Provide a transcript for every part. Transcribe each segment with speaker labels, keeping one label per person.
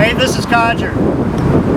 Speaker 1: Hey, this is Codger.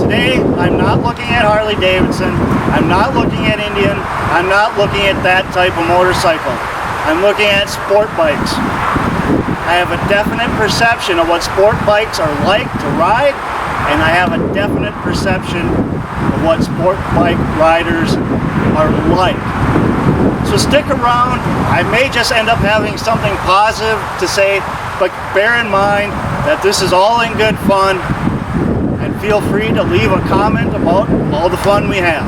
Speaker 1: Today, I'm not looking at Harley-Davidson. I'm not looking at Indian. I'm not looking at that type of motorcycle. I'm looking at sport bikes. I have a definite perception of what sport bikes are like to ride, and I have a definite perception of what sport bike riders are like. So stick around. I may just end up having something positive to say, but bear in mind that this is all in good fun, and feel free to leave a comment about all the fun we have.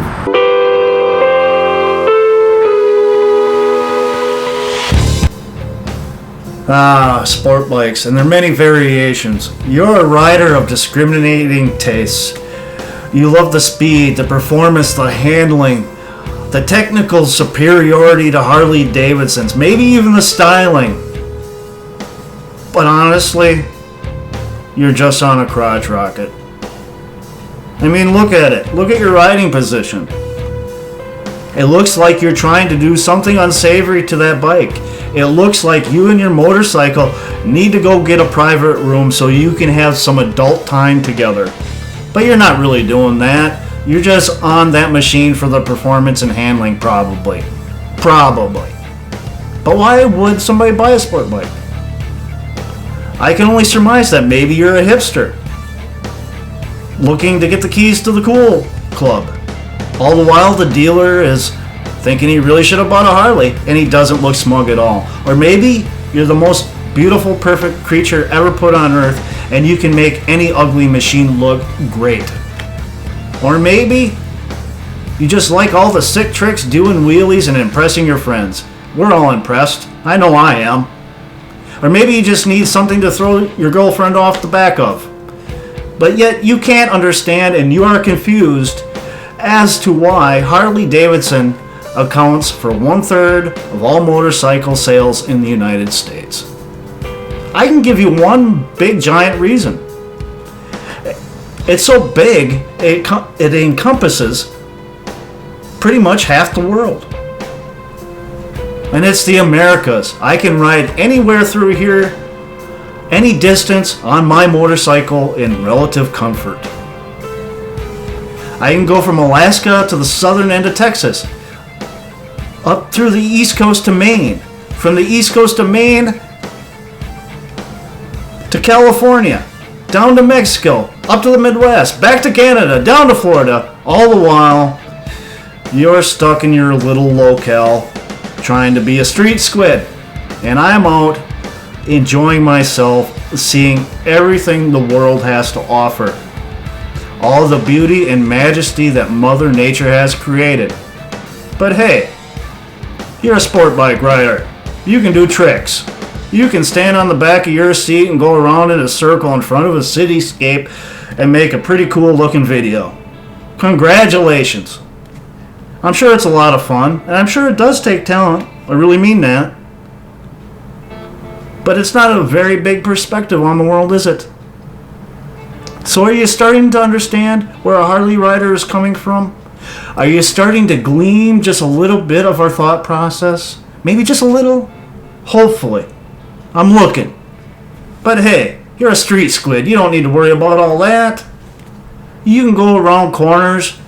Speaker 1: Sport bikes, and there are many variations. You're a rider of discriminating tastes. You love the speed, the performance, the handling, the technical superiority to Harley-Davidsons, maybe even the styling. But honestly, you're just on a crotch rocket. I mean, look at it. Look at your riding position. It looks like you're trying to do something unsavory to that bike. It looks like you and your motorcycle need to go get a private room so you can have some adult time together. But you're not really doing that. You're just on that machine for the performance and handling, probably. Probably. But why would somebody buy a sport bike? I can only surmise that maybe you're a hipster looking to get the keys to the cool club. All the while the dealer is thinking he really should have bought a Harley and he doesn't look smug at all. Or maybe you're the most beautiful, perfect creature ever put on earth and you can make any ugly machine look great. Or maybe you just like all the sick tricks, doing wheelies and impressing your friends. We're all impressed. I know I am. Or maybe you just need something to throw your girlfriend off the back of. But yet you can't understand and you are confused as to why Harley-Davidson accounts for 1/3 of all motorcycle sales in the United States. I can give you one big giant reason. It's so big, it encompasses pretty much half the world. And it's the Americas. I can ride anywhere through here, any distance on my motorcycle in relative comfort. I can go from Alaska to the southern end of Texas, up through the East Coast to Maine, from the East Coast to Maine to California, down to Mexico, up to the Midwest, back to Canada, down to Florida. All the while, you're stuck in your little locale trying to be a street squid. And I'm out enjoying myself, seeing everything the world has to offer. All the beauty and majesty that Mother Nature has created. But hey, you're a sport bike rider. You can do tricks. You can stand on the back of your seat and go around in a circle in front of a cityscape and make a pretty cool looking video. Congratulations. I'm sure it's a lot of fun, and I'm sure it does take talent. I really mean that. But it's not a very big perspective on the world, is it? So are you starting to understand where a Harley rider is coming from? Are you starting to glean just a little bit of our thought process? Maybe just a little? Hopefully. I'm looking. But hey, you're a street squid. You don't need to worry about all that. You can go around corners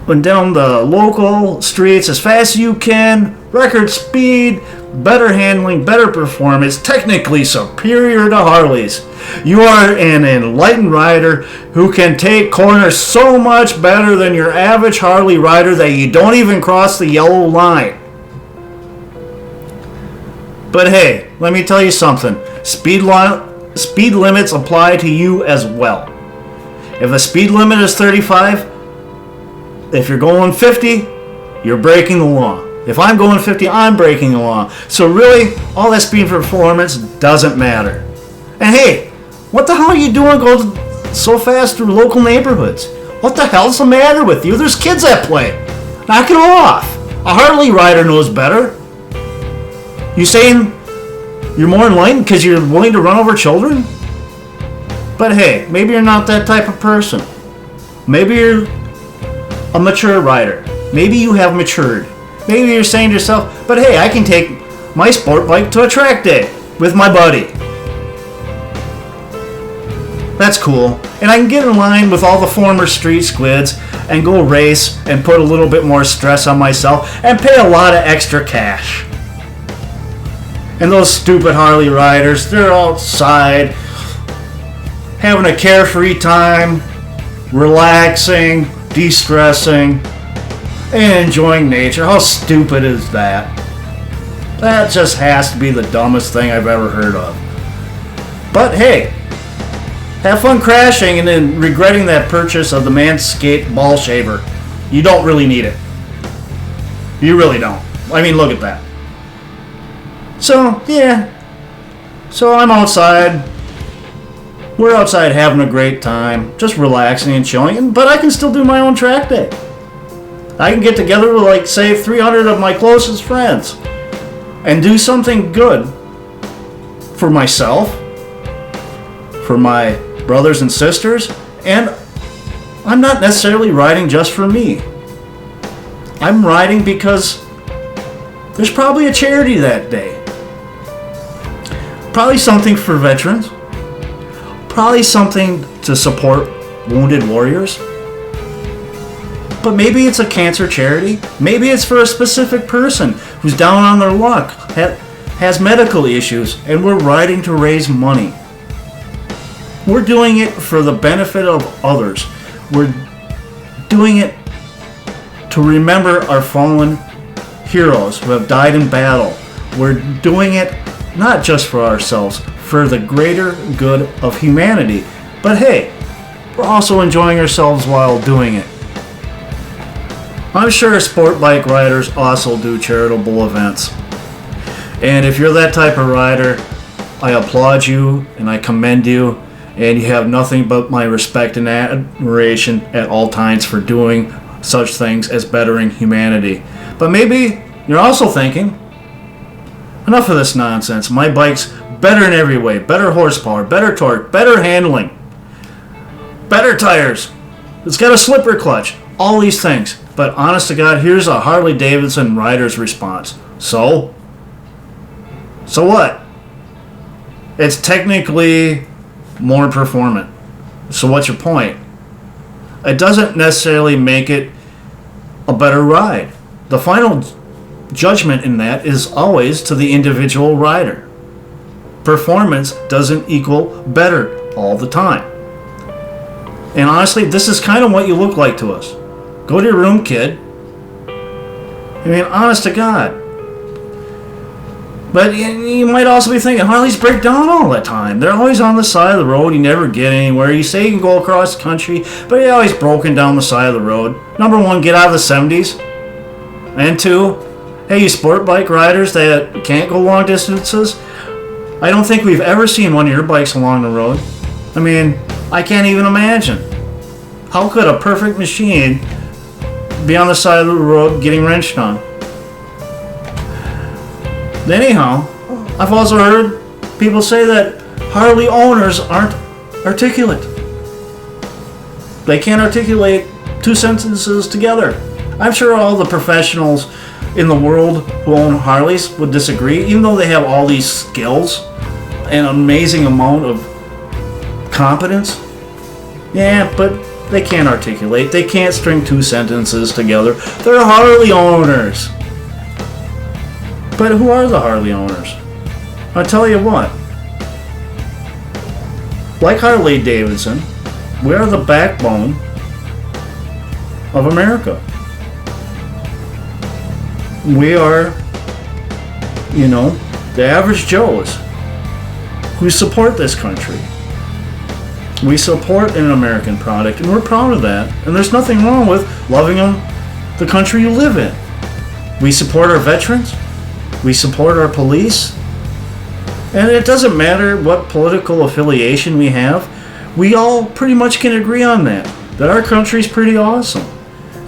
Speaker 1: and down the local streets as fast as you can. Record speed, better handling, better performance, technically superior to Harleys. You are an enlightened rider who can take corners so much better than your average Harley rider that you don't even cross the yellow line. But hey, let me tell you something. Speed limits apply to you as well. If the speed limit is 35, if you're going 50, you're breaking the law. If I'm going 50, I'm breaking the law. So really, all that speed performance doesn't matter. And hey, what the hell are you doing going so fast through local neighborhoods? What the hell's the matter with you? There's kids at play. Knock it off. A Harley rider knows better. You saying you're more enlightened because you're willing to run over children? But hey, maybe you're not that type of person. Maybe you're a mature rider. Maybe you have matured. Maybe you're saying to yourself, but hey, I can take my sport bike to a track day with my buddy. That's cool. And I can get in line with all the former street squids and go race and put a little bit more stress on myself and pay a lot of extra cash. And those stupid Harley riders, they're outside having a carefree time, relaxing, de-stressing, and enjoying nature. How stupid is that? That just has to be the dumbest thing I've ever heard of. But hey, have fun crashing and then regretting that purchase of the Manscaped ball shaver. You don't really need it. You really don't. I mean, look at that. So, yeah. So I'm outside. We're outside having a great time. Just relaxing and chilling. But I can still do my own track day. I can get together with, like, say, 300 of my closest friends. And do something good. For myself. For my brothers and sisters. And I'm not necessarily riding just for me. I'm riding because there's probably a charity that day. Probably something for veterans. Probably something to support wounded warriors. But maybe it's a cancer charity. Maybe it's for a specific person who's down on their luck, has medical issues, and we're riding to raise money. We're doing it for the benefit of others. We're doing it to remember our fallen heroes who have died in battle. We're doing it not just for ourselves, for the greater good of humanity. But hey, we're also enjoying ourselves while doing it. I'm sure sport bike riders also do charitable events. And if you're that type of rider, I applaud you and I commend you, and you have nothing but my respect and admiration at all times for doing such things as bettering humanity. But maybe you're also thinking, enough of this nonsense. My bike's better in every way. Better horsepower, better torque, better handling, better tires. It's got a slipper clutch. All these things. But honest to God, here's a Harley-Davidson rider's response. So what? It's technically more performant. So what's your point? It doesn't necessarily make it a better ride. The final judgment in that is always to the individual rider. Performance doesn't equal better all the time. And honestly, this is kind of what you look like to us. Go to your room, kid. I mean, honest to God. But you might also be thinking, Harleys break down all the time. They're always on the side of the road. You never get anywhere. You say you can go across the country, but you're always broken down the side of the road. Number one, get out of the 70s. And two, hey, you sport bike riders that can't go long distances, I don't think we've ever seen one of your bikes along the road. I mean, I can't even imagine. How could a perfect machine be on the side of the road getting wrenched on? Anyhow, I've also heard people say that Harley owners aren't articulate. They can't articulate two sentences together. I'm sure all the professionals in the world who own Harleys would disagree, even though they have all these skills and an amazing amount of competence. Yeah, but they can't articulate. They can't string two sentences together. They're Harley owners. But who are the Harley owners? I'll tell you what. Like Harley-Davidson, we are the backbone of America. We are, the average Joes who support this country. We support an American product, and we're proud of that. And there's nothing wrong with loving the country you live in. We support our veterans. We support our police. And it doesn't matter what political affiliation we have. We all pretty much can agree on that our country's pretty awesome.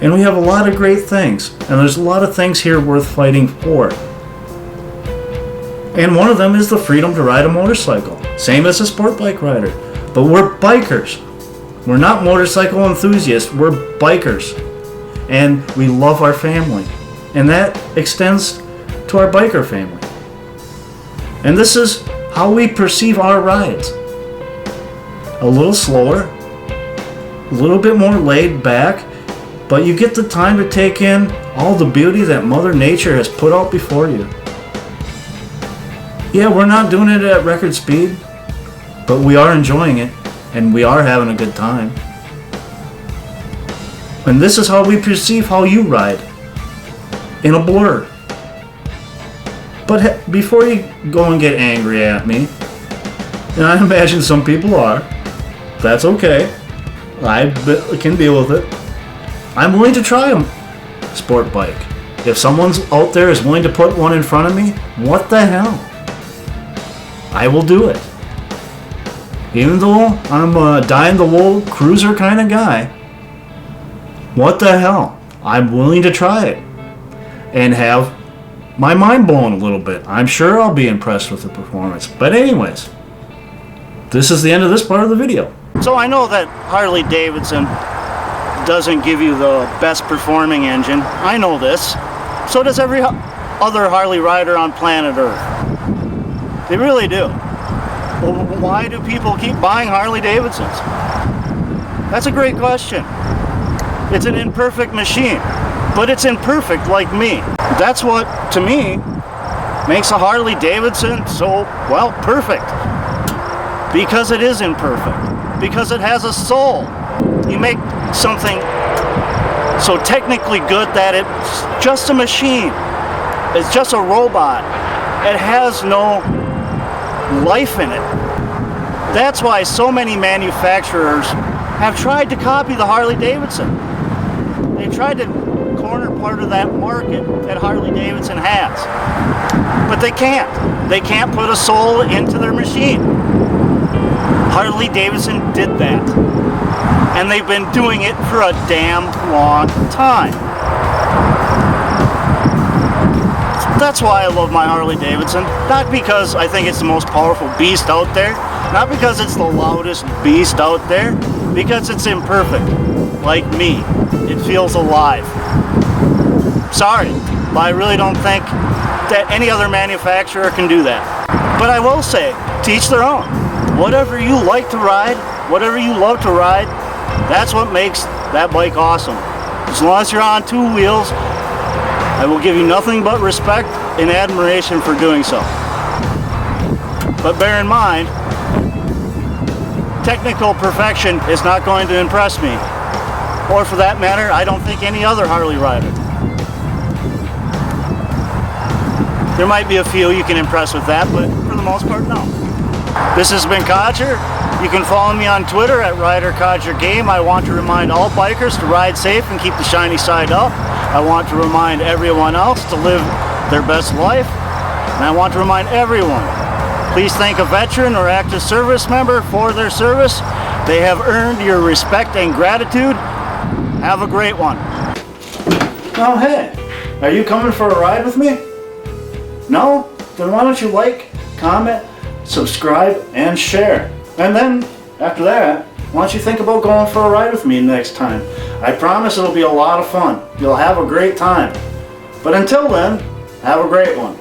Speaker 1: And we have a lot of great things. And there's a lot of things here worth fighting for. And one of them is the freedom to ride a motorcycle. Same as a sport bike rider. But we're bikers. We're not motorcycle enthusiasts. We're bikers. And we love our family. And that extends to our biker family. And this is how we perceive our rides. a little slower, a little bit more laid back, but you get the time to take in all the beauty that Mother Nature has put out before you. Yeah, we're not doing it at record speed, but we are enjoying it, and we are having a good time. And this is how we perceive how you ride, in a blur. But before you go and get angry at me, and I imagine some people are, that's okay. I can deal with it. I'm willing to try a sport bike. If someone's out there is willing to put one in front of me, what the hell? I will do it. Even though I'm a die-in-the-wool cruiser kind of guy, what the hell? I'm willing to try it and have my mind blown a little bit. I'm sure I'll be impressed with the performance. But anyways, this is the end of this part of the video. So I know that Harley-Davidson doesn't give you the best performing engine. I know this. So does every other Harley rider on planet Earth. They really do. Well, why do people keep buying Harley-Davidsons? That's a great question. It's an imperfect machine, but it's imperfect like me. That's what, to me, makes a Harley-Davidson so, well, perfect. Because it is imperfect. Because it has a soul. You make something so technically good that it's just a machine. It's just a robot. It has no life in it. That's why so many manufacturers have tried to copy the Harley-Davidson. They tried to corner part of that market that Harley-Davidson has. But they can't. They can't put a soul into their machine. Harley-Davidson did that. And they've been doing it for a damn long time. That's why I love my Harley-Davidson. Not because I think it's the most powerful beast out there. Not because it's the loudest beast out there. Because it's imperfect. Like me. It feels alive. Sorry, but I really don't think that any other manufacturer can do that. But I will say, to each their own. Whatever you like to ride, whatever you love to ride, that's what makes that bike awesome. As long as you're on two wheels, I will give you nothing but respect and admiration for doing so. But bear in mind, technical perfection is not going to impress me. Or for that matter, I don't think any other Harley rider. There might be a few you can impress with that, but for the most part, no. This has been Codger. You can follow me on Twitter at RiderCodgerGame. I want to remind all bikers to ride safe and keep the shiny side up. I want to remind everyone else to live their best life. And I want to remind everyone, please thank a veteran or active service member for their service. They have earned your respect and gratitude. Have a great one. Oh, hey, are you coming for a ride with me? No? Then why don't you like, comment, subscribe, and share. And then, after that, why don't you think about going for a ride with me next time? I promise it'll be a lot of fun. You'll have a great time. But until then, have a great one.